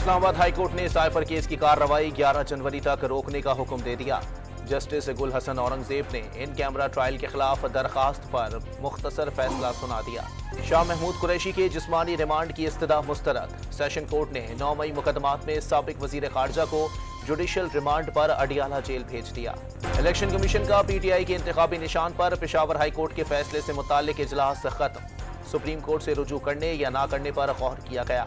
اسلام آباد high court نے cipher case کی کارروائی 11 جنوری تک روکنے کا حکم دے دیا۔ جسٹس گل حسن اورنگزیب نے ان کیمرہ ٹرائل کے خلاف درخواست پر مختصر فیصلہ سنا دیا۔ شاہ محمود قریشی کے جسمانی ریمانڈ کی استدعا مسترد۔ سیشن کورٹ نے 9 مئی مقدمات میں سابق وزیر خارجہ کو جوڈیشل ریمانڈ پر اڈیالہ جیل بھیج دیا۔ الیکشن کمیشن کا پی ٹی آئی کے انتخابی نشان پر پشاور ہائی کورٹ کے فیصلے سے متعلق اجلاس ختم۔ سپریم کورٹ سے رجوع کرنے یا نہ کرنے پر غور کیا گیا۔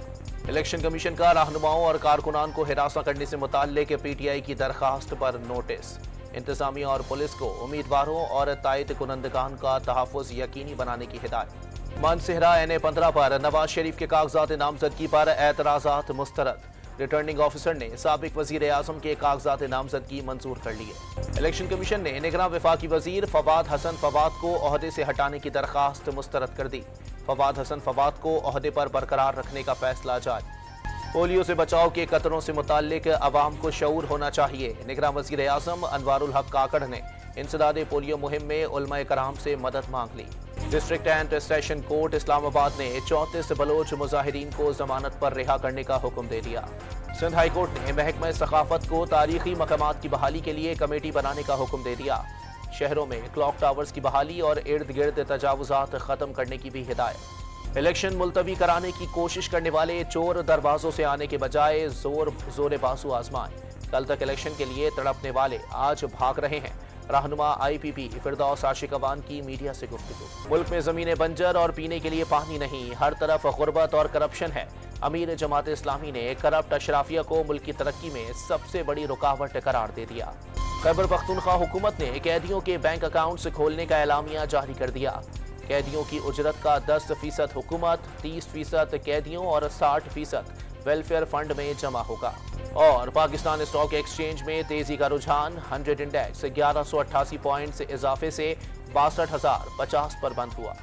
الیکشن کمیشن کا رہنماؤں اور کارکنان کو ہراساں کرنے سے متعلق پی ٹی آئی کی درخواست پر نوٹس۔ انتظامیہ اور پولیس کو امیدواروں اور تائید کنندگان کا تحفظ یقینی بنانے کی ہدایت۔ مانسہرہ این-15 پر نواز شریف کے کاغذات نامزدگی پر اعتراضات مسترد۔ ریٹرننگ آفیسر نے سابق وزیر اعظم کے کاغذات نامزدگی منظور کر لیے۔ الیکشن کمیشن نے نگراں وفاقی وزیر فواد حسن فواد کو عہدے سے ہٹانے کی درخواست مسترد کر دی۔ فواد حسن فواد کو عہدے پر برقرار رکھنے کا فیصلہ جاری۔ پولیو سے بچاؤ کے قطروں سے متعلق عوام کو شعور ہونا چاہیے۔ نگراں وزیر اعظم انوار الحق کاکڑ نے انسداد پولیو مہم میں علماء کرام سے مدد مانگ لی۔ ڈسٹرکٹ اینڈ سیشن کورٹ اسلام آباد نے 34 بلوچ مظاہرین کو ضمانت پر رہا کرنے کا حکم دے دیا۔ سندھ ہائی کورٹ نے محکمہ ثقافت کو تاریخی مقامات کی بحالی کے لیے کمیٹی بنانے کا حکم دے دیا۔ شہروں میں کلاک ٹاورز کی بحالی اور ارد گرد تجاوزات ختم کرنے کی بھی ہدایت۔ الیکشن ملتوی کرانے کی کوشش کرنے والے چور دروازوں سے آنے کے بجائے زور بازو آزمائیں۔ کل تک الیکشن کے لیے تڑپنے والے آج بھاگ رہے ہیں۔ رہنما آئی پی پی فردوس عاشقوان کی میڈیا سے گفتگو۔ ملک میں زمینیں بنجر اور پینے کے لیے پانی نہیں، ہر طرف غربت اور کرپشن ہے۔ امیر جماعت اسلامی نے کرپٹ اشرافیہ کو ملک کی ترقی میں سب سے بڑی رکاوٹ قرار دے دیا۔ خیبر پختونخوا حکومت نے قیدیوں کے بینک اکاؤنٹس کھولنے کا اعلامیہ جاری کر دیا۔ قیدیوں کی اجرت کا 10% حکومت، 30% قیدیوں اور 60% ویلفیئر فنڈ میں جمع ہوگا۔ اور پاکستان اسٹاک ایکسچینج میں تیزی کا رجحان، 100 انڈیکس 1188 پوائنٹس اضافے سے 62,050 پر بند ہوا۔